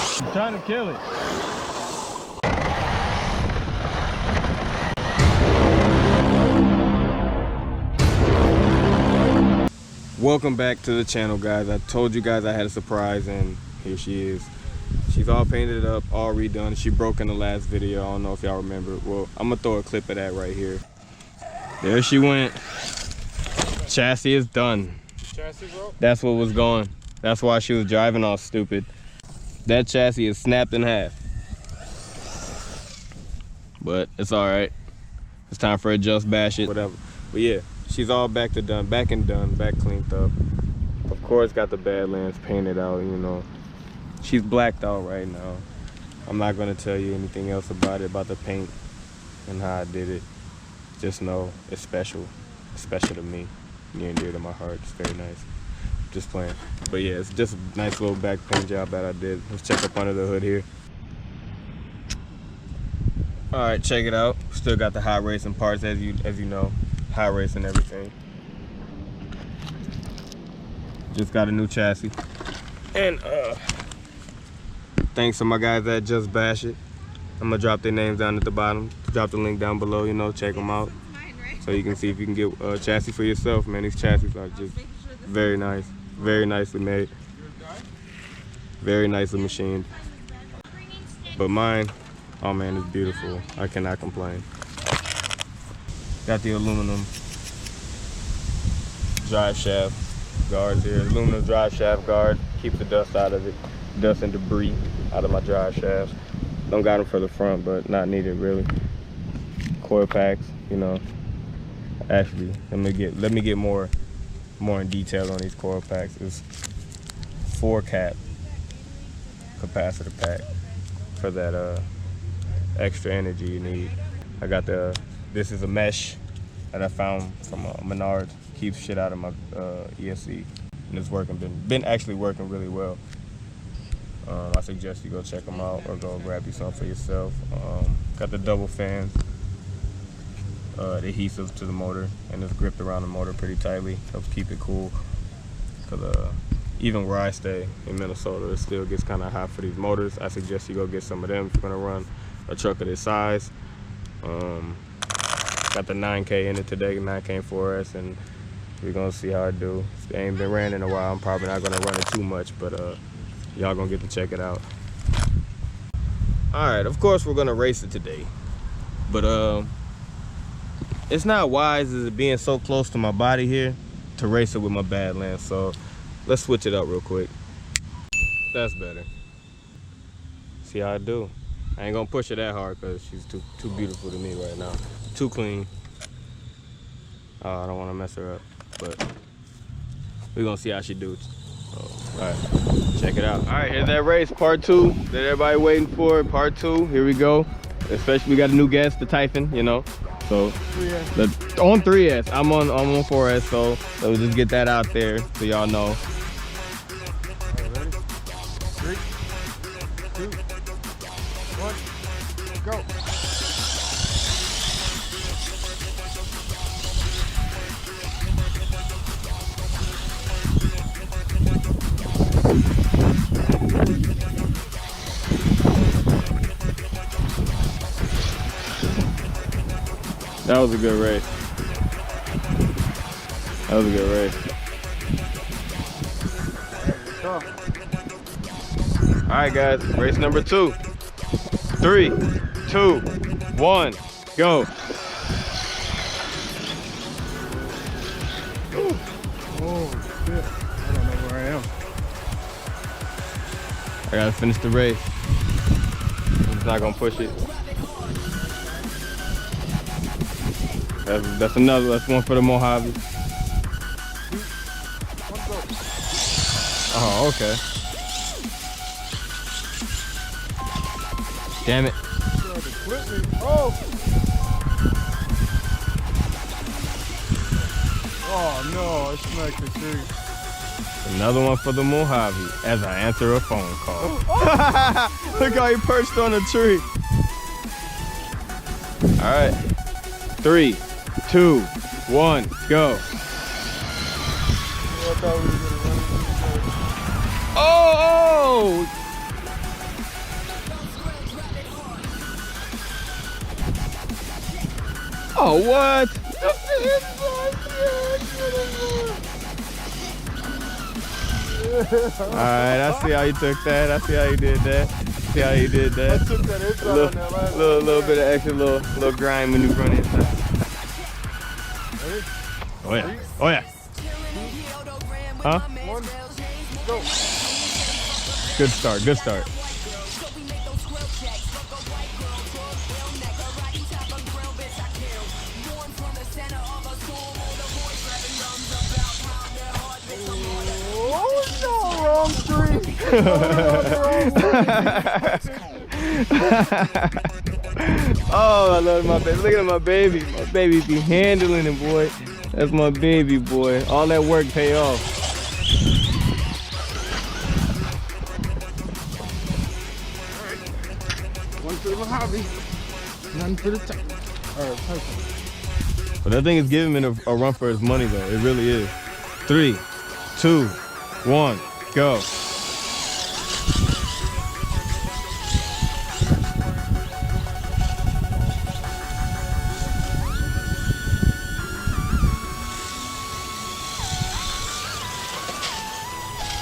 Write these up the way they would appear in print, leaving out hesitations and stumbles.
I'm trying to kill it. Welcome back to the channel, guys. I told you guys I had a surprise, and here she is. She's all painted up, all redone. She broke in the last video. I don't know if y'all remember. Well, I'm gonna throw a clip of that right here. There she went. Chassis is done. Chassis broke? That's what was going. That's why she was driving all stupid. That chassis is snapped in half. But it's all right. It's time for a just bash it, whatever. But yeah, she's all back to done, back and done, back cleaned up. Of course, got the Badlands painted out, you know. She's blacked out right now. I'm not gonna tell you anything else about it, about the paint and how I did it. Just know it's special. It's special to me, near and dear to my heart. It's very nice. Just playing. But yeah, it's just a nice little back paint job that I did. Let's check up under the hood here. All right, check it out. Still got the hot racing parts, as you know, hot racing everything. Just got a new chassis, and thanks to my guys that Just Bash It. I'm gonna drop their names down at the bottom. Drop the link down below. You know, check them out, so you can see if you can get a chassis for yourself. Man, these chassis are just very nice, very nicely made, very nicely machined. But mine, oh man, it's beautiful. I cannot complain. Got the aluminum drive shaft guards here. Aluminum drive shaft guard. Keep the dust out of it. Dust and debris out of my drive shafts. Don't got them for the front, but not needed really. Coil packs, you know. Actually, let me get more in detail on these coil packs. It's 4-cap capacitor pack for that extra energy you need. I got this is a mesh that I found from Menards. Keeps shit out of my ESC, and it's been actually working really well. I suggest you go check them out or go grab you some for yourself. Got the double fans, the adhesive to the motor, and it's gripped around the motor pretty tightly. Helps keep it cool. Cause even where I stay in Minnesota, it still gets kind of hot for these motors. I suggest you go get some of them if you're gonna run a truck of this size. Got the 9K in it today, 9K 4S, and we're gonna see how I do. It ain't been ran in a while. I'm probably not gonna run it too much, but y'all gonna get to check it out. All right, of course we're gonna race it today, but it's not wise as it being so close to my body here to race it with my Badlands. So let's switch it up real quick. That's better. See how I do. I ain't gonna push her that hard because she's too beautiful to me right now. Too clean. Oh, I don't want to mess her up, but we're gonna see how she do. All right, check it out. All right, here's that race, part 2 that everybody waiting for. Part 2, here we go. Especially we got a new guest, the Typhon, you know. So on 3S, I'm on 4S, so we'll just get that out there so y'all know. All right, ready? 3, 2, 1, go. That was a good race. That was a good race. All right, guys, race number 2. 3, 2, 1, go. Oh, shit. I don't know where I am. I gotta finish the race. I'm just not gonna push it. That's one for the Mojave. Oh, okay. Damn it. Oh no, I smacked the tree. Another one for the Mojave as I answer a phone call. Look how he perched on a tree. All right, 3, 2, 1, go. Oh! Oh, what? Alright, I see how you took that. I see how you did that. See how you did that. I took that inside on that last little bit of extra little grind when you run inside. Ready? Oh yeah. Oh yeah. Huh? One, go. Good start. Good start. Wrong street. Oh, I love my baby. Look at my baby. My baby be handling it, boy. That's my baby, boy. All that work pay off. One for the Mojave, none for the Typhon. But that thing is giving him a run for his money, though. It really is. 3, 2, 1, go.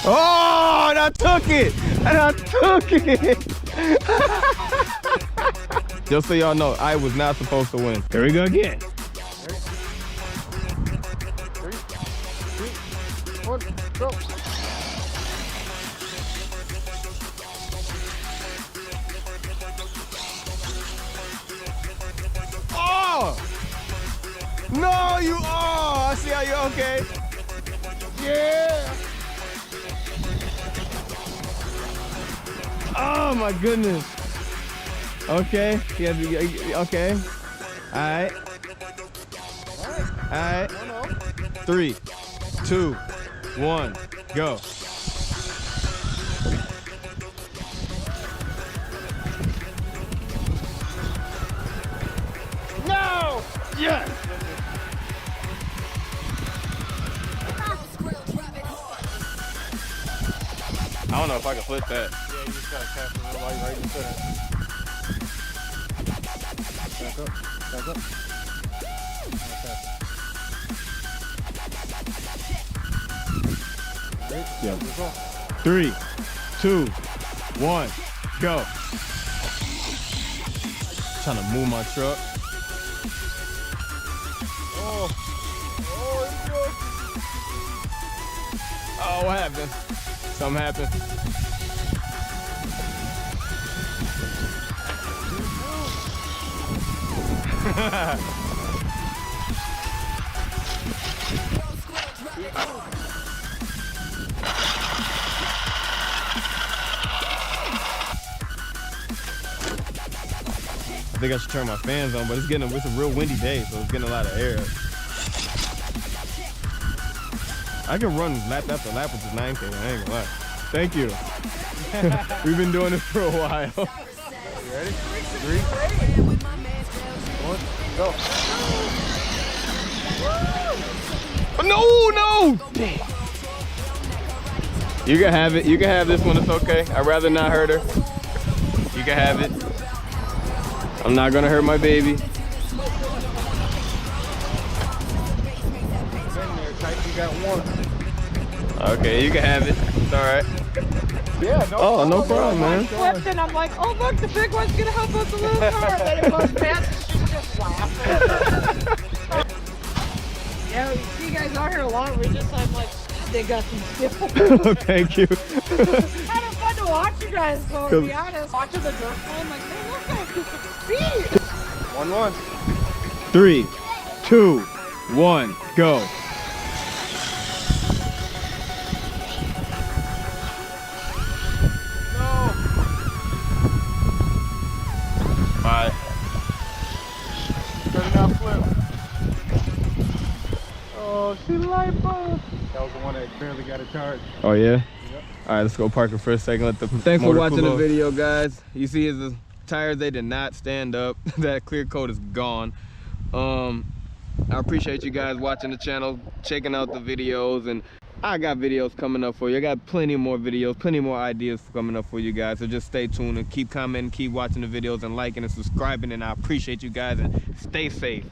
Oh, and I took it! And I took it! Just so y'all know, I was not supposed to win. Here we go again. 3, 2, 1, go. Oh! No, you are! I see how you're okay. Yeah! Oh my goodness. Okay. Yeah, okay. Alright. Alright. 3, 2, 1, go. No! Yes! I don't know if I can flip that. Yeah, you just gotta cast the light right into it. Back up, back up. Yeah. 3, 2, 1, go. Trying to move my truck. Oh, it's good. Oh, what happened? Something happened. I think I should turn my fans on, but it's a real windy day, so it's getting a lot of air. I can run lap after lap with this 9K, I ain't gonna lie. Thank you. We've been doing this for a while. You ready? 3, 1, go. No! Damn. You can have it. You can have this one. It's okay. I'd rather not hurt her. You can have it. I'm not gonna hurt my baby. Been there, Typhon. You got one. Okay, you can have it. It's all right. Yeah, Oh, no problem, man. Flipped and I'm like, oh look, the big one's gonna help us a little more. Then it goes past and she's just laughing. Yeah, we see you guys out here a lot. I'm like, they got some skills. Thank you. Kind of fun to watch you guys, so to be honest. Watching the dirt flow, I'm like, man, those guys get some speed. 1, 3, 2, 1, go. Bye. Better not flip. Oh, she light bulb. That was the one that barely got a charge. Oh yeah? Yep. All right, let's go park it for a second. Let the Thanks for watching the video, guys. You see the tires, they did not stand up. That clear coat is gone. I appreciate you guys watching the channel, checking out the videos, and I got videos coming up for you. I got plenty more videos, plenty more ideas coming up for you guys. So just stay tuned and keep commenting, keep watching the videos and liking and subscribing, and I appreciate you guys, and stay safe.